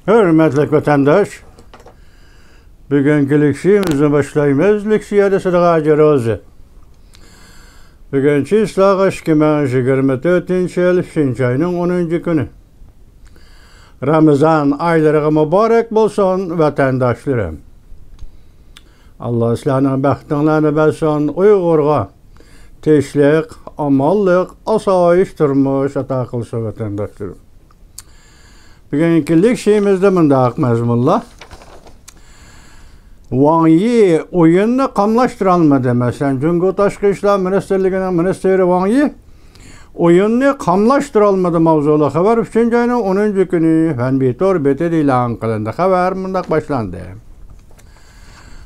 Hürmetli vatandaş, bugünkü leksiyemizi başlayımız. Leksiyada sıdağa cerozu. Bugünkü islağı 2024 yıl 5. ayının 10. günü. Ramazan ayları mübarek bolsun vatandaşlarım. Allah sizlerinin bəxtinlərini versin, Uyğurğa teşlik, amallık, asayiş turmuş ata kılsa vatandaşlarım. Bugünkü leksiyemizde mındaq məzmunlar. Wang Yi oyununu kamlaştırılmadı. Mesela Cungo Taşkı İşler Ministerliğinin Ministeri Wang Yi oyununu kamlaştırılmadı mavzulu haber 3. ayının 10. günü Fenbitor Beti ilan kılındı. Haber mındaq başlandı.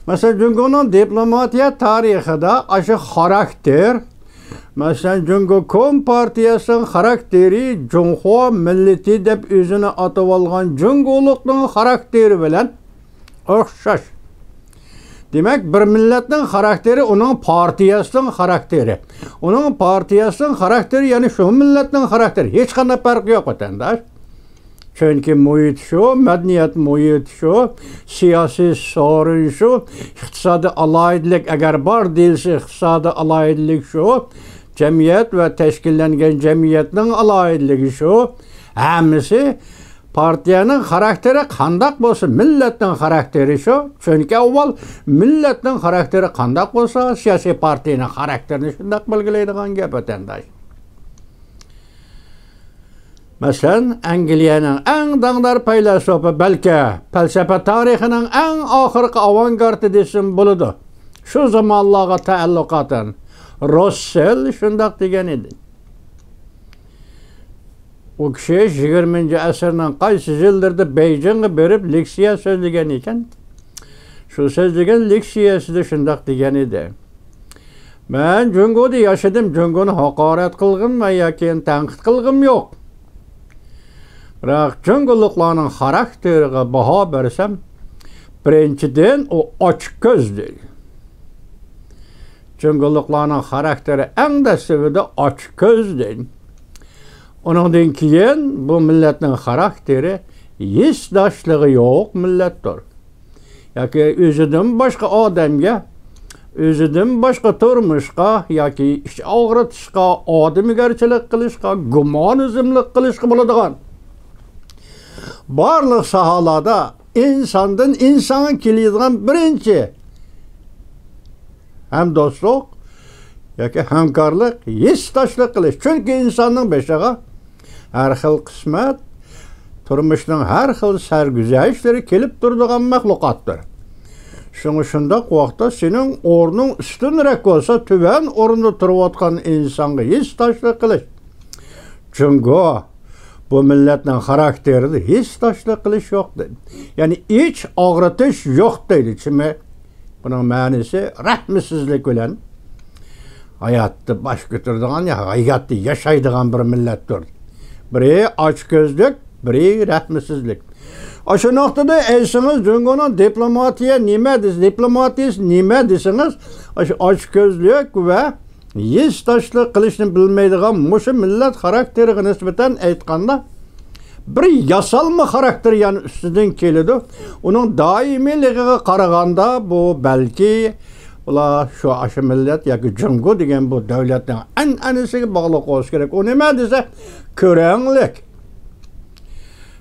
Mesela Cungo'nun diplomatiya tarihinde aşı karakter, mesela Cungo Kom Partiyasının karakteri Cunhua milleti dep özünü atıp algan Cungoluk'un karakteri bilen okşaş. Demek bir milletin karakteri onun partiyasının karakteri. Onun partiyasının karakteri yani şu milletin karakteri. Hiç kadar fark yok vatandaş. Çünkü muhit şu, medeniyet muhit şu, siyasi sorun şu, iktisadi alayidlik eğer var değilse iktisadi alayidlik şu, cemiyet ve teşkillengen cemiyetin alayidliği şu, hemisi partiyanın karakteri kandak bolsa, milletin karakteri şu. Çünkü evvel milletin karakteri kandak bolsa, siyasi partinin karakterini şundak belgileydiğin gep vatandaş. Mesela Angliyanın en dağdar paylasofu belki felsefe tarihinin en ahırkı avantgardı desin buludu. Şu zamanlığa taallukatın Russell şundak degen idi. O kişi 20. asırın qaysı yıllarda Beijing'e berip leksiya sözlegen iken şu sözlegen leksiyası da şundak degen idi. Ben Cungo'da yaşadım. Cungo'nu hakaret kılgın ve yakin tenkit kılgım yok. Бірақ Cungoluklarının karakterine baha versem birinciden o açık göz değil. Cungoluklarının karakteri en de seviyede açık göz değil. Ondan keyin bu milletin karakteri hisdaşlığı yok millettir. Yaki özüden başka adamga, özüden başka turmuşqa, yaki iş ağrıtışqa, adamgarchilik qilishqa, gumonizmlik qilishqa bo'ladigan barlık sahalarda insandan insana keladigan birinci hem dostluk yoki hamkorlik, hisdoshlik qilish. Chunki insonning beshig'i har xil qismat, turmushning har xil sarguzashtlari kelib turadigan maxluqotdir. Şunu shundoq vaqtda sening o'rning ustunroq bo'lsa, tuvan o'rinda turayotgan insonga hisdoshlik qilish. Chunki bu milletin karakterinde hiç taşlı kılış yok dedi. Yani iç ağrıtış yok dedi. Şimdi bunun manisi rahmetsizlik bilen hayatı baş götürdüğün ya hayatı yaşaydığın bir millettir. Biri açgözlük, biri rahmetsizlik. Şu noktada eysiniz Cungo'nun diplomatiye nimedir, diplomatiyas nime desiniz, açgözlük ve hisdaşlık kılışını bilmeydiğin muşu millet karakterine nispeten aytqanda bir yasalma karakter yani üstüden keledi. Onun daimiliğine qaraganda bu belki ula şu aşı millet yoki Cungo degan bu devletin an'anasiga bog'liq bo'lishi kerak. O nima desa ko'ranglik.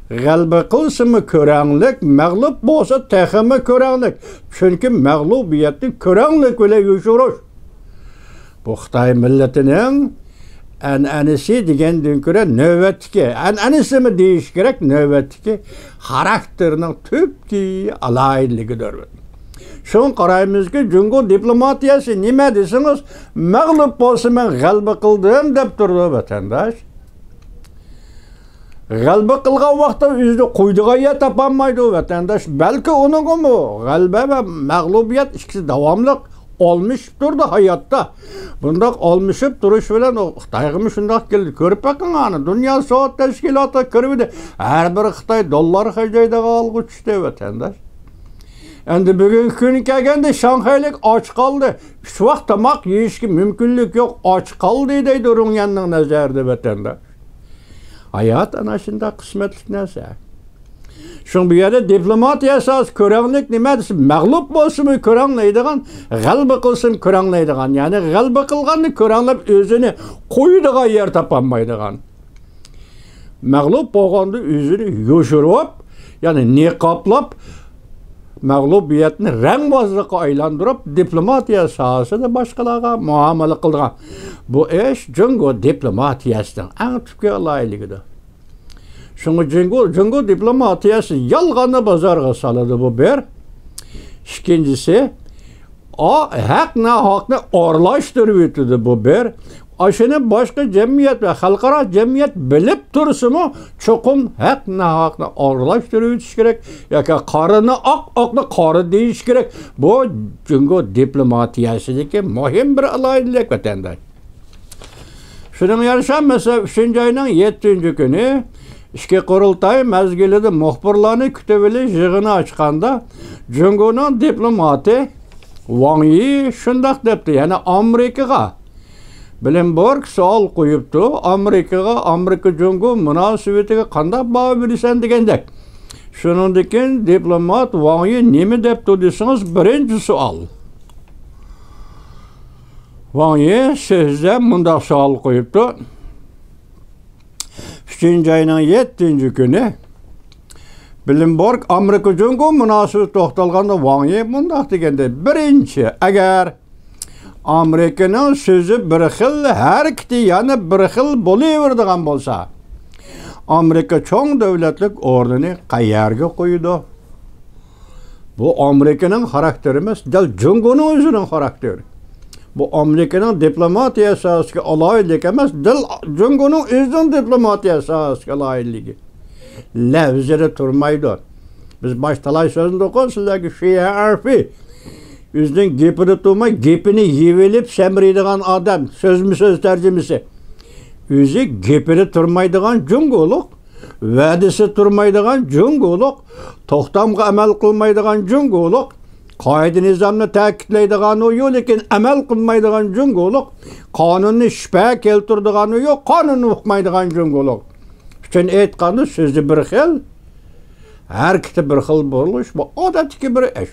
G'alaba qilsimi ko'ranglik, mag'lub bo'lsa texmi ko'ranglik. Chunki mag'lubiyatni ko'ranglik bilan yo'shirish. Bu Xitoy milletinin an'anasi degandin ko'ra navbatdagi an'anasi mi deyish kerak, navbatdagi xarakterining tubki alayidligidir. Shuni qaraymizki, Cungo diplomatiyasi nima desangiz, mag'lub bo'lsa men g'alaba qildim deb turdi vatandosh. G'alaba qilgan vaqtda o'zini qo'ydigan yer topolmaydi vatandosh. Balki uning g'alaba va mag'lubiyat ikkisi davomli olmuş durdu hayatta. Bunda olmuşup duruş bilen o Xitayga şundak geldi. Körüp bakın anı. Dünya Soğut Teşkilatı körübüdü. Her bir Xitay dollar hacayda algıçtı vatandaş. Endi bugün günü kelgende Şanghaylik aç kaldı. Şu vaqt tamak yeyishga mümkünlük yok. Aç kaldı deydi Runyanning nazarida vatandaş. Hayat ana shunday qismatlik narsa. Şun bu yerde diplomatiya esas körenlik nima desin? Mağlup bolsunmu körenleydigan, galba kılsın körenleydigan. Yani galba kılganını körenlep özünü koyudigan yer tapanmaydigan. Mağlup bolganda özünü yoşurup, yani niqaplap mağlubiyetini rengbazlıkka aylandırıp diplomatiya sahasında başkalarga muamele kıldıgan. Bu iş Jungo diplomatiyasının en tüpke alaylıgıdır. Şunu Jungo diplomatiyası yalganı bazarga saladı bu bir. İkincisi, o hakna orlaştırıp ötüdü bu bir. Aşını başka cemiyet ve halkara cemiyet bilip dursumu çokum hakna orlaştırıp ötüş gerek. Yaka karını akna karı deyiş gerek. Bu Jungo diplomatiyasıdaki mühim bir alaylık vatandaş. Şunun yarışan mesela 3. ayının 7. günü İşki kurultay mezgilide muhbirlarını kütübeli jığını açkanda Jungo'nun diplomati Wang Yi şundak depti. Yani Amerika'ga Bloomberg sual koyuptu. Amerika Jungo münasebetiga qanday baho berasan degandek. Shuningdek diplomat Wang Yi nima depti desangiz birinchi sual. Wang Yi sizda mundaq sual koyuptu. 3. ayının 7. günü Bloomberg Amerika Jungo münasebeti to'xtalganda Wang Yi mundaq deganda birinchi agar Amerika'nın sözü bir xil hareketi yani bir xil bo'laveradigan bo'lsa Amerika çoğ devletlik ordini qayerga qo'ydi? Bu Amerika'nın karakteri emas, dal Jungo'nun özünün karakteri. Bu Amerika'nın diplomatiya esasiga alaylik emas, dal Jungo'nun özünün diplomatiya esasiga alayligi. Lafzada turmaydi. Biz baştalay sözünde oqon sizlarga Şia harfi. Özünün gepini tutmay, gepini yevelip semriydigan adam, söz tercümesi. Özü gepini turmaydigan Jungoluk, vədisi turmaydigan Jungoluk, toxtamga amal qılmaydigan Jungoluk, qoida nizamni ta'kidlaydigan o yo'q, lekin amal qilmaydigan Jungoluk, qonunni shubha keltirdigan o yo'q, qonunni o'qimaydigan Jungoluk. Uchun aytganda so'zi bir xil, hareketi bir xil bo'lish, bu odatdagi bir ish.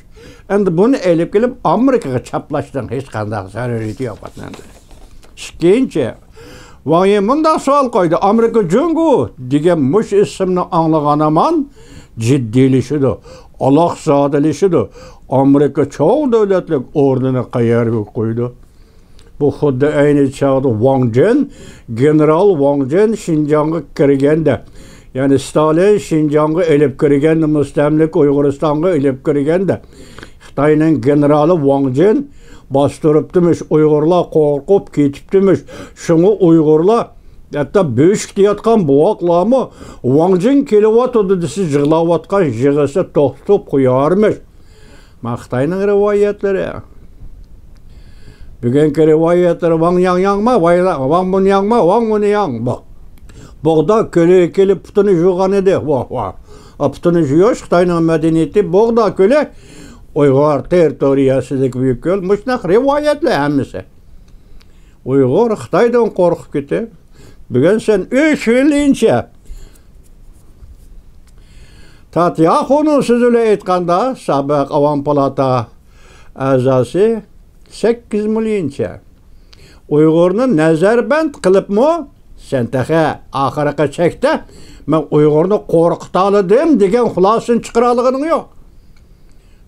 Endi buni elib kelib Amerikaga chaplashdan hech qanday zaruriyati yo'q endi. Ikkinchi, Wang Yi mundaq savol qo'ydi. Amerika Jungo degan mush ismni anglaganaman jiddiylashidir, aloqsodalashidi. Amerika cho'g' davlatlik o'rnini qayerga qo'ydi? Bu xuddi ayni chog'da general Wang Jin Xinjiangga kirganda, yani Stalin Xinjiangga elib kirganda, mustamlik Uyg'uristonga elib kirganda, Xitoyning generali Wang Jin bastırıptıymış, Uygurlar korkup ketiptiymiş. Şunu Uygurlar, hatta böşükte yatkan boğaklarımı Wang Jin kelivatı desi jığlavatkan jığısı toxtup koyarmış. Xitoyning rivayetleri. Bugünkü rivayetleri Wang yang ma, Wang bunu yang ma, Wang bunu yang. Bak, Boğda köle kelip putunu jığan edi. Putunu jığıyor, Xitoyning medeniyeti Boğda köle Uyghur territoriyasıdaki büyük göl, muşnaq rivayetli hemmisi. Uyghur Xitoydan korkup ketip, bugün sen 3 yılınca Tatyaxu'nun sözüyle aytganda, Sabaq Avam Palata azası 8 milyoncha Uyg'urni nazarband qilibmi? Sen taxa oxiriga chekda men Uyg'urni qo'rqitaladim degan xulosani chiqaralig'ing yo'q.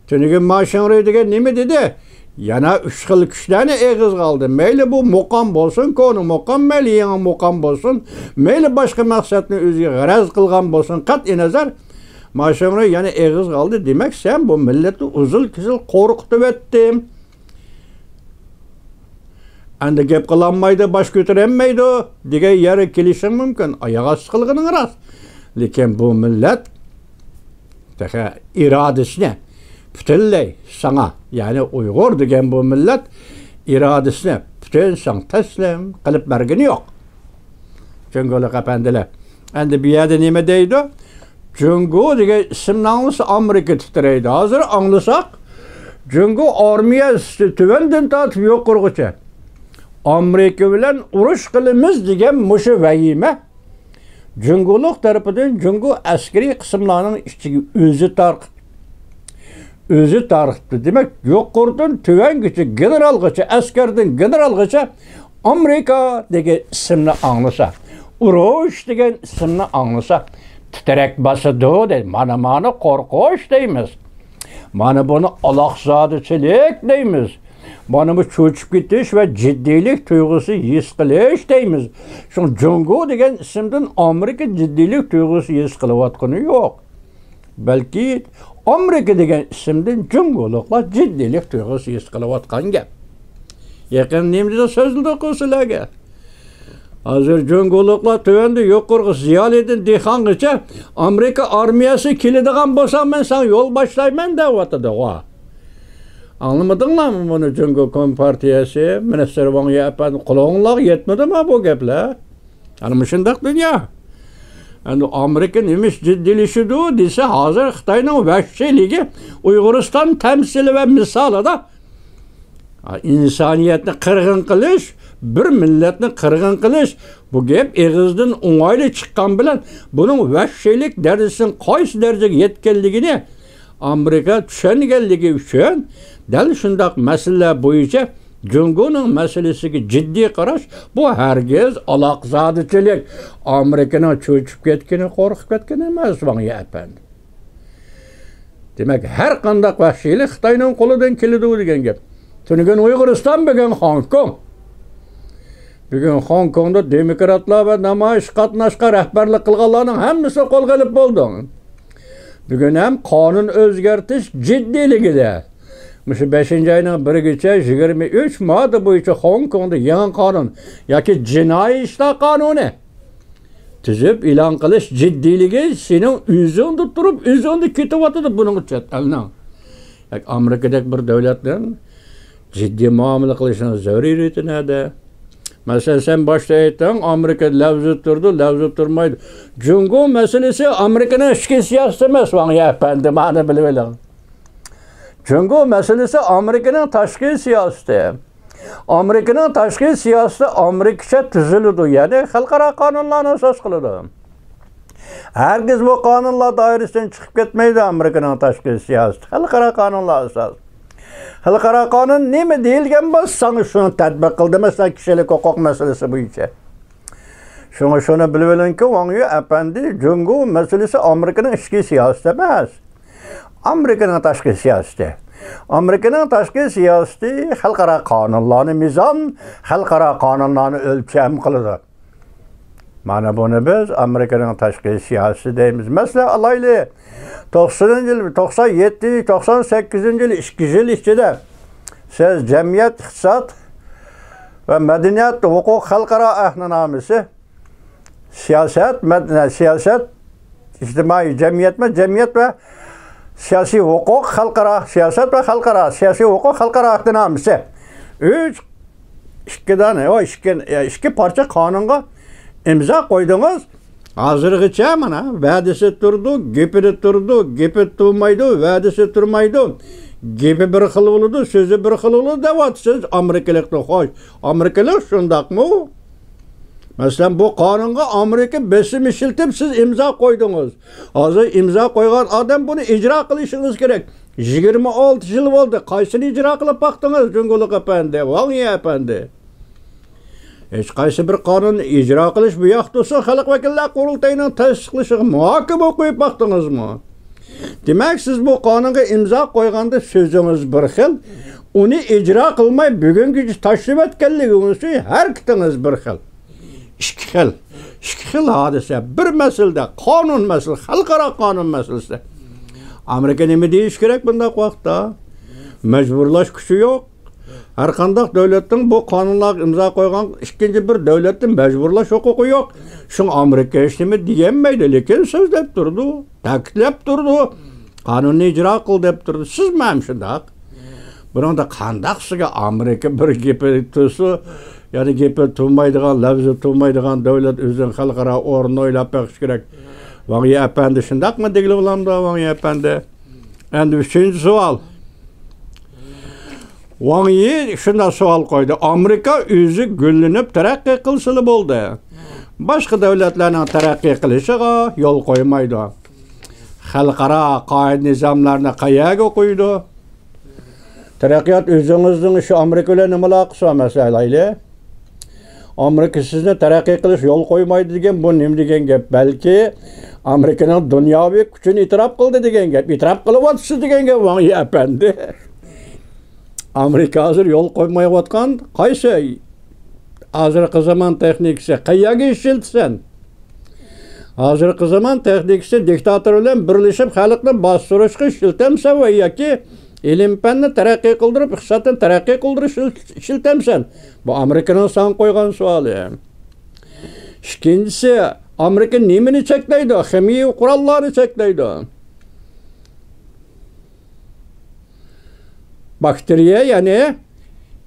Tünügün maşınrı degen nemi dedi? Yana 3 xil kişilerini eğiz kaldı. Meyli bu muqam bolsun, konu muqam, meyli yana muqam bolsun, meyli başka maksatını özü garaz kılgan bolsun, kat'i nazar maşınrı yana eğiz kaldı. Demek sen bu milleti uzul kizil korkutup ettim. Endi gep kılanmaydı, baş götüremeydi degen yere kilişin mümkün. Ayağa sıkılgının rast. Lekin bu millet iradesine bütünley sana, yani Uygur degen bu millet iradesine bütün san teslim kılıp bergini yok. Jungo'luk efendiler. Endi bir yerde nime deydi? Jungo degen isimni anglasa Amerika titreydi. Hazır anlasak Jungo armiyası tüvenden tatip yok kurguça. Amerika bilen uruş kılımız degen muşu vehime Cüngoluk tarafından Cüngo askeri kısımlarının içi özü tarıktı. Demek yukarıdan tüven gücü, generalgacha, askerden generalgacha Amerika degen isimni anlasa, urush degen isimni anlasa, titrek basıdı deydi. Mana korkuş deymiz. Mana bunu alaqzadıçılık deymiz. Mana bu çoçup gitiş ve ciddilik duygusu his qilish deymiz. Şu Cüngo degen isimden Amerika ciddilik duygusu his qilayotgani yo'q. Belki Amerika degen isimden Cüngoluklar ciddilik duygusu his qilayotgan gap. Yaqin nemizde sözlü qo'sillarga. Hozir Cüngoluklar tövende yuqorqi Ziyoliddin Dehqongacha Amerika armiyasi keladigan bo'lsa men sen yo'l boshlayman deyotdi. Anlamadinglarmi buni Cüngo Kompartiyasi, ministr Wang Yapan qulog'inglar yetmadimi bu gaplar? Ana shundaq dunyo. Endi Amerika nemish jiddiylashidu desa hozir Xitoyning vahshiyligi Uyg'uriston tamsili va misolida insoniyatni qirg'in qilish, bir millatni qirg'in qilish bu gap eg'izdan o'ng'ayli chiqqan bilan buning vahshiylik darajasining qaysi darajaga yetganligini Amerika tushunganligi uchun dal shundaq masalalar bo'yicha Cüngo'nun meselesiga jiddiy qarash bu hargiz alaqzodichilik. Amerikaning cho'chib ketgani, qo'rqib ketgani emas, Wang Yapan. Demak, har qanday vahshiylik Xitoyning qo'lidan keladi degan gap. Tunugun Uyg'uriston bugun Hong Kong. Bugun Hong Kongda demokratlar va namoyish qatnashga rahbarlik qilganlarning hammasi qo'lga olib bo'ldi. Bugun ham qonun o'zgartirish jiddiyligida. Mışı 5. ayının 1-gacha 23 modda bo'yicha Hong Kongda yangi qonun yoki jinoiy ishlar qonuni tuzib e'lon qilish jiddiyligi sening o'zingda turib, o'zingda ketyapti buning chet elning. Amerikadagi bir davlatdan jiddiy muomala qilishning zaruriyati nada? Masalan, sen boshda aytding, Amerika lavzib turmaydi. Cüngo masalasi Amerikaning ichki siyosati emas, Wang Yapan, ma'ni bilib oling. Cüngo meselesi Amerika'nın tashqi siyosati. Amerika'nın tashqi siyosati Amerikacha tuziladi, ya'ni xalqaro qonunlarni asos qiladi. Herkes bu qonunlar doirasidan chiqib ketmaydi Amerika'nın tashqi siyosati. Xalqaro qonunlar asos. Xalqaro qonun nima deyilgan bo'lsa, shuni tatbiq qil demasa kishilik huquq masalasi bo'yicha. Shuni bilib olingki, Wang Yapan Cüngo meselesi Amerika'nın ichki siyosati emas. Amerika'nın tashqi siyosati. Amerika'nın tashqi siyosati xalqaro qonunlarni mizon, xalqaro qonunlarni o'lcham qiladi. Mana buni biz Amerika'nın tashqi siyosati deymiz. Masalan, alayli 90-yil, 97-yil, 98-yil 2 yil ichida siz jamiyat, iqtisod va madaniyat, huquq, xalqaro ahdnomasi, siyosat, ijtimoiy jamiyat va siyasi hukuk, xalqaro siyosat va xalqaro siyasi hukuk, xalqaro ahdnomasi. 2 parcha qonunga imzo qo'ydingiz. Hozirgacha mana va'dasi turdi, gapi turmaydi, va'dasi turmaydi. Gapi bir xil bo'ladi, so'zi bir xil bo'ladi deyapsiz. Amerikaliklar xo'sh, Amerikalar shundaqmi? Masalan, bu qonunga Amerika besim ishiltib siz imzo qo'ydingiz. Hozir imzo qo'ygan odam buni ijro qilishingiz kerak. 26 yil bo'ldi. Qaysini ijro qilib baqdingiz, Cüngoluk apandi, Wang Yapan? Hech qaysi bir qonun ijro qilish bu yoqda bo'lsa, xalq vakillar qurultayining tasdiqlashiga muhokama qo'yib baqdingizmi? Demak, siz bu qonunga imzo qo'yganda so'zingiz bir xil, uni ijro qilmay bugungi tashlab etganligingiz har ikkingiz bir xil. İki xil hadise. Bir meselede kanun meselesi, xalqaro qonun meselesi. Amerika nima deyish kerak bunday vaqtda? Mecburlash kuchi yo'q. Har qanday davlatning bu qonunlarga imzo qo'ygan ikkinchi bir davlatning mecburlash huquqi yo'q. Shun Amerika hech nima deganmaydi, lekin so'zlab turdi, ta'kidlab turdi, qonunni ijro qil deb turdi. Siz ham shundaq. Bunda qandaqsiga Amerika bir gapi tursa, yani gapi turmaydigan, lafzi turmaydigan davlat o'zining xalqaro o'rnini o'ylab beqish kerak. Wang Yapan shundaqmi degili bo'lamdi Wang Yapan? Endi 3-savol. Wang Yi shunday savol qo'ydi. Amerika o'zi gullanib taraqqiy qilsa bo'ldi. boshqa davlatlarning taraqqiy qilishiga yo'l qo'ymaydi. Xalqaro qoida nizomlarni qayerga qo'ydi? Taraqqiyot o'zingizning shu Amerika bilan nima aloqasi bor masalayli? Amerika sizni taraqqiy qilish yo'l qo'ymaydi degan bu nima degan gap? Balki Amerikaning dunyoviy kuchini e'tirof qildi degan gap. E'tirof qilyapsiz degan gap Vangi apandi. Amerika hozir yo'l qo'ymayotgan qaysi hozirgi zamon texnikasi qayerga ishiltsan? Hozirgi zamon texnikasi diktator bilan birlashib xalqni bostirishga ishiltamsa va yoki ilm-fanni taraqqiy qildirib, iqtisodni taraqqiy qildirish ishiltamsan. Bu Amerikaning son qo'ygan savoli. Ikkinchisi, Amerika nimani cheklaydi? Ximiy qurollarni cheklaydi. Bakteriya, ya'ni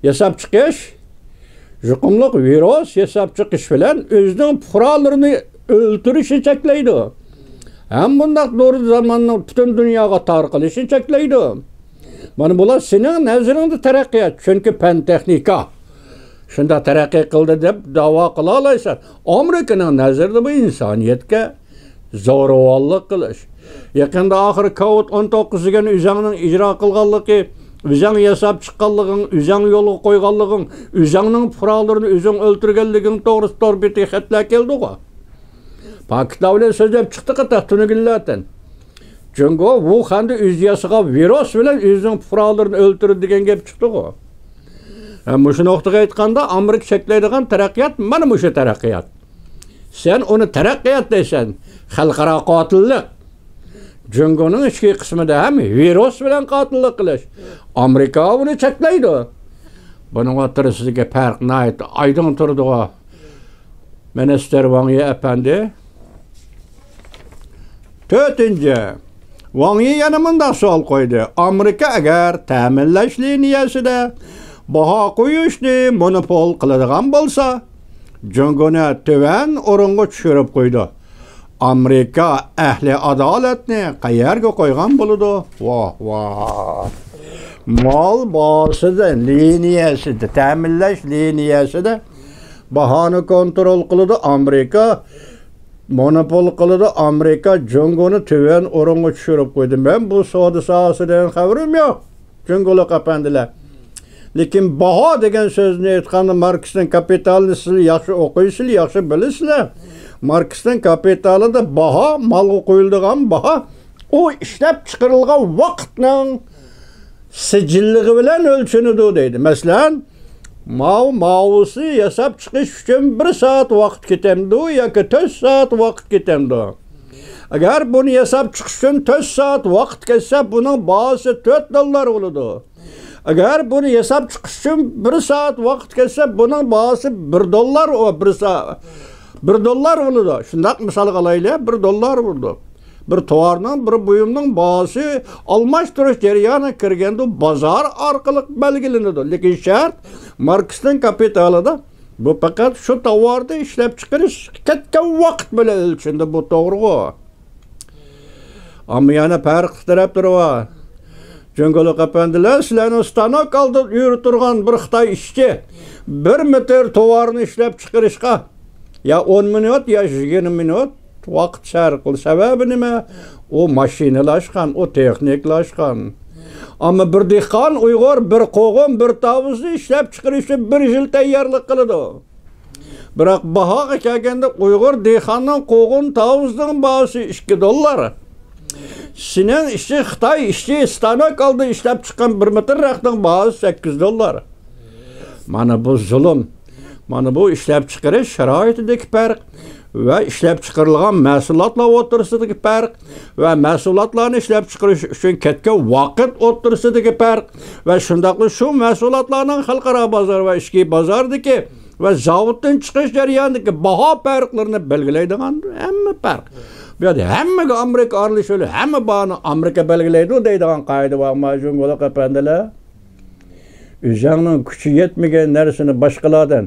yasab chiqish, yuqumli virus yasab chiqish bilan o'zining fuqarolarini o'ltirishni cheklaydi. Ham bunday doğru zamanning butun dunyoga tarqalishini cheklaydi. Mana bular sening nazaringda taraqqiyot, chunki fan texnika shunda taraqqiy qildi deb da'vo qila olasan. Amerikaning nazarida bu insoniyatga zo'ravonlik qilish. Yaqinda oxiri COVID-19 degan o'zingning ijro qilganligi, o'zing yasab chiqqanliging, o'zing yo'lga qo'yganliging, o'zingning fuqarolarini o'zing o'ltirganliging to'g'risida bir xatlar keldi-ku. Pakistonda so'zlab chiqdi qata tunigillardan. Çünkü bu kendi üziyasıga virus bilen özünün fuqarolarini öldürür degan gap chiqdi-ku. Şu noqtaga aytganda Amerika cheklaydigan taraqqiyot mana shu taraqqiyot. Sen onu taraqqiyot deysan, xalqaro qotillik. Jungoning ichki qismida ham virus bilan qotillik qilish. Amerika buni cheklaydi. Buning o'rtasidagi farq nayt aydın turdi-ku. Minister Vangi apandi. To'rtinchi, Vangi yana bunday savol qo'ydi. Amerika agar ta'minlash liniyasida baho qo'yishni monopol qiladigan bo'lsa, Jungoni tuvan o'ringa tushirib qo'ydi. Amerika ahli adolatni qayerga qo'ygan bo'ladi? Voh, voh. Mol bosida liniyasida, ta'minlash liniyasida bahoni kontrol qiladi Amerika. Monopol qiladi Amerika, Jungoni tuvan o'ringa tushirib qo'ydi. Men bu savdo sohasidan xabarim yo'q. Jungolar qapandilar. Lekin baho degan so'zni aytganda Marksning Kapitalini siz yaxshi o'qiysizlar, yaxshi bilasizlar. Marksning Kapitalida baho, malga qo'yiladigan baho, u ishlab chiqarilgan vaqtning sijilligi bilan o'lchanadi deydi. Masalan, mavsi yasab chiqish uchun 1 soat vaqt ketamdi yoki 4 soat vaqt ketamdi. Agar buni yasab chiqish uchun 4 soat vaqt ketsa, buning bahosi $4 bo'ladi. Agar buni yasab chiqish uchun 1 soat vaqt ketsa, buning bahosi $1 o $1 bo'ladi. Shundaq misol qilaylik, $1 bo'ladi. Bir tovarning, bir buyumning bahosi almashtirish jarayoniga kirganda bozor orqali belgilanadi. Lekin shart Marksning Kapitalida bu faqat shu tovarni ishlab chiqarish katta vaqt bilan o'lchandi, bu to'g'ri. Ammo yana farq taraf turibdi. Jungolar qapandilar, sizlarning stanok oldi yurib turgan bir Xitoy ishchi 1 metr tovarni ishlab chiqarishga ya 10 minut ya 20 minut vaqt sarf qildi. Sababi nima? O mashinalashgan, o texniklashgan. Ammo bir dehqon Uyg'ur bir qo'g'in, bir tovuzni ishlab chiqarish uchun 1 yil tayyorlik qiladi. Biroq bahoga kelganda Uyg'ur dehqonning qo'g'in, tovuzning bahosi $2. Senin işçi Xitoy işçi stanok oldi ishlab chiqqan 1 metr raqning bahosi $8. Mana bu zulm. Mana bu ishlab chiqarish sharoitidagi farq va ishlab chiqarilgan mahsulotlar o'rtasidagi farq va mahsulotlarni ishlab chiqarish uchun ketgan vaqt o'rtasidagi farq va shundaqli shu mahsulotlarning xalqaro bozor va ichki bozordagi va zavoddan chiqish jarayonidagi baho farqlarini belgilaydigan hamma farq. Bu yerda hammaga Amerika aralashadi, hamma bani Amerika belgilaydi deydigan qoida bor. Jungolar qapandilar. O'zingning kuchi yetmagan narsani boshqalardan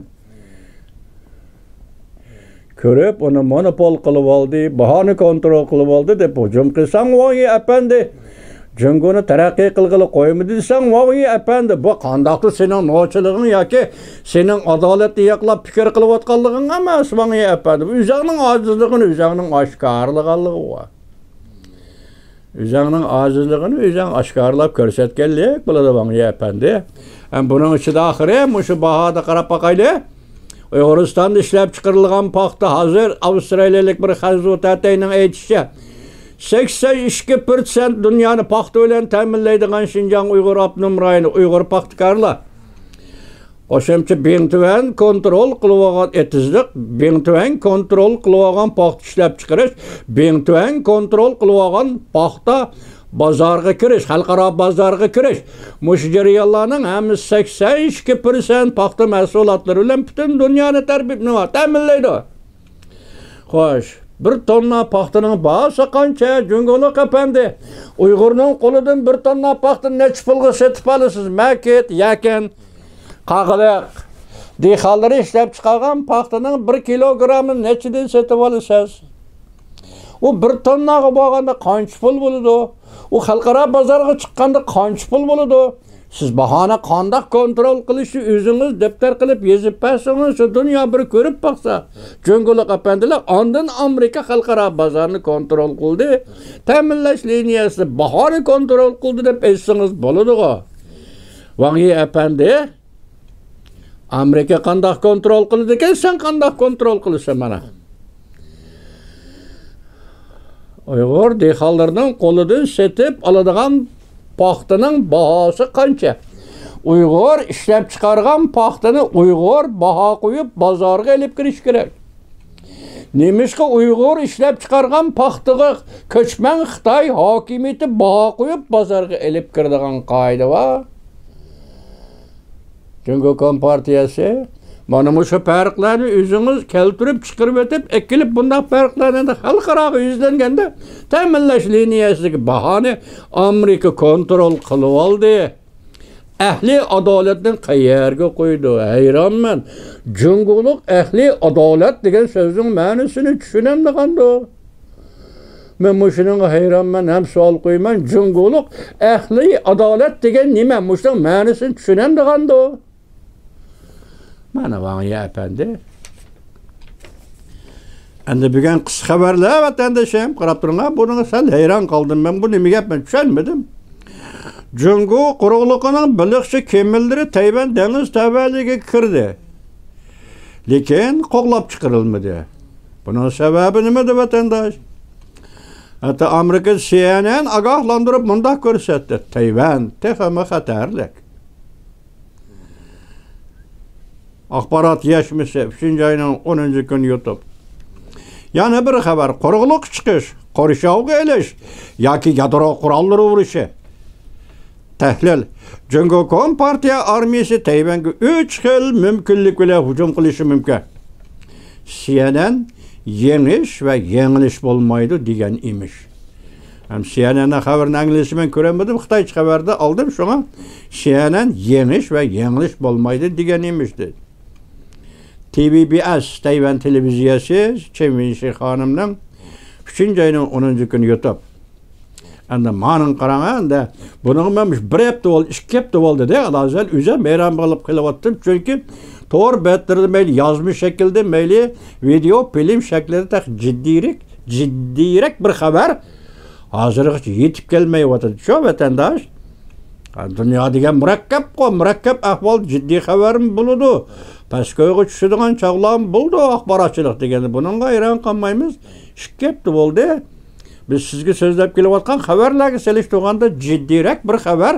ko'rib, uni monopol qilib oldi, bahoni kontrol qilib oldi deb hujum qilsang, voy apandi, Cüngünü terakki kılgılı koymadı desen, vay efendi, bu kandaktı senin noçılığın ya ki senin adaletli yaklap fikir kılıp atkalığın ama vay efendi. Üzerinin acizliğini, üzerinin aşkarlığı var. Üzerinin acizliğini, üzerinin aşkarlap körsetkellik buladı vay efendi. Bunun içi de ahire, şu bahada qarap bakaylı. Uyg'uristonda ishlab chiqarilgan paxta hozir Avstraliyalik bir hazrat atayning aytishicha 82% dunyoni paxta bilan ta'minlaydigan Şinjan Uyg'ur avtonom rayoni Uyg'ur paxtakorlar. O'shamcha bengtuvan kontrol qilib olgan etizlik, bengtuvan kontrol qilib olgan paxta ishlab chiqarish, bengtuvan kontrol qilib olgan paxta bozorga kirish, xalqaro bozorga kirish. Mush jarayonlarning hammasi 82% paxta mahsulotlari bilan butun dunyoni ta'minlaydi. Xo'sh, bir tonna paxtaning bahosi qancha? Jungo'liq efendi. Uyg'urning qo'lidan bir tonna paxta necha pulga sotib olasiz? Maket, yakan, qag'iliq. Dehqonlar ishlab chiqargan paxtaning 1 kilogramini nechidan sotib olasiz? O bir tonnaga bo'lganda qancha pul bo'ladi? O xalqaro bozorga chiqqanda qancha pul bo'ladi? Siz bahona qanday kontrol qilishni o'zingiz daftar qilib yozib bersangiz, dunyo bir ko'rib baqsa. Jungo'liq apandilar ondan Amerika xalqaro bozorini kontrol qildi. Ta'minlash liniyasi bahoni kontrol qildi deb aytsangiz bo'ladi-ku. Vaqi apandi Amerika qanday kontrol qildi ekan, sen qanday kontrol qilasan mana? Uyg'ur dehqonlarning qo'lidan setib oladigan paxtaning bahosi qancha? Uyg'ur ishlab chiqargan paxtani Uyg'ur baho qo'yib bozorga olib kirish kerak. Nemishqa Uyg'ur ishlab chiqargan paxtaga ko'chman Xitoy hokimiyati baho qo'yib bozorga olib kiradigan qoida bor. Jungo Kompartiyasi mana bu farqlarni o'zingiz keltirib chiqarib o'tib, ekilib bunday farqlarni xalqaro yuzlanganda ta'minlash liniyasidagi bahoni Amerika kontrol qilib oldi. Ahli adolatdan qayerga qo'ydi? Hayronman. Jungo'liq ahli adolat degan so'zning ma'nosini tushunamdiganda. Men mushuning hayronman, ham savol qo'yman. Jungo'liq ahli adolat degan nima? Mushuning ma'nosini tushunamdiganda. Mana vaqi efendi. Endi bugun qisqa xabarlar vatandoshim qarab turing, buni sal hayron qoldim. Men bu nima gap, men tushunmadim. Jungo quruqligining biliqchi kemillari Tayvan dengiz tabaliga kirdi. Lekin qo'g'lab chiqarilmadi. Buning sababi nima deb vatandosh? Hatta Amerika CNN ogohlantirib mundaq ko'rsatdi. Tayvan texmi xatarlik. Axborot yashmisi 3-oyning 10-kuni YouTube. Yana bir xabar, quruqliq chiqish, qo'rishovga elish yoki yadro qurollari urishi. Tahlil. Jungo Kompartiya armiyasi Tayvanga 3 xil mumkinlik bilan hujum qilishi mumkin. CNN yengish va yengilish bo'lmaydi degan emish. Ham CNN xabarini anglishni men ko'ramadim, Xitoycha xabarda oldim shunga. CNN yengish va yengilish bo'lmaydi degan emish dedi. TVBS Tayvan televiziyasi Cheminshi xonimning 3-oyning 10-kuni YouTube. Endi ma'nin qarang, endi buning men 1 hafta bo'ldi, 2 hafta bo'ldi de, alazal o'zim bayram qilib qilyaptim, chunki to'g'ri bettirdi mayli yozma shaklda, mayli video, film shaklida jiddiyroq bir xabar hozirgacha yetib kelmayapti. Shu vatandosh dunyo degan murakkab ahvol, jiddiy xabarim bo'ladi. Paskoyga tushadigan chog'lar bo'ldi axborotchilik deganda. Buningga hayron qolmaymiz. 2 hafta bo'ldi. Biz sizga so'zlab kelayotgan xabarlarga selishtirganda jiddiyroq bir xabar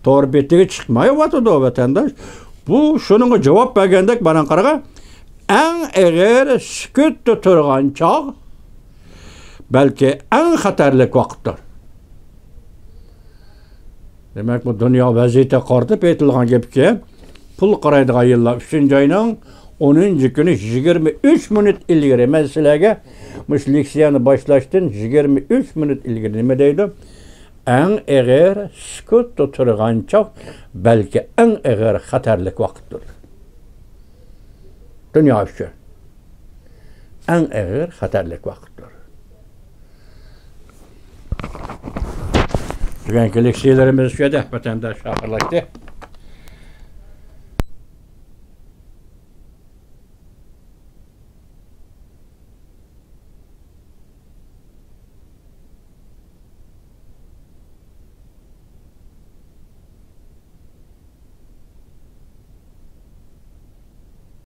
to'g'ri betiga chiqmayapti vatandosh. Bu shuningga javob bergandek bana qaraga eng og'ir sukutda turgan chog' balki eng xatarlik vaqtdir. Demak bu dunyo vaziyati qortib aytilgan gapga pul qaraydigan yillar 3-oyning 10-kuni 23 minut ilgari men sizlarga mush leksiyani boshlashdan 23 minut ilgari nima deydi? Eng og'ir sukutda turgan chog' balki eng og'ir xatarlik vaqtdir. Dunyo uchun eng og'ir xatarlik vaqtdir. Bugünkü şeylerimiz şöyle vatandaş ahırlaştı.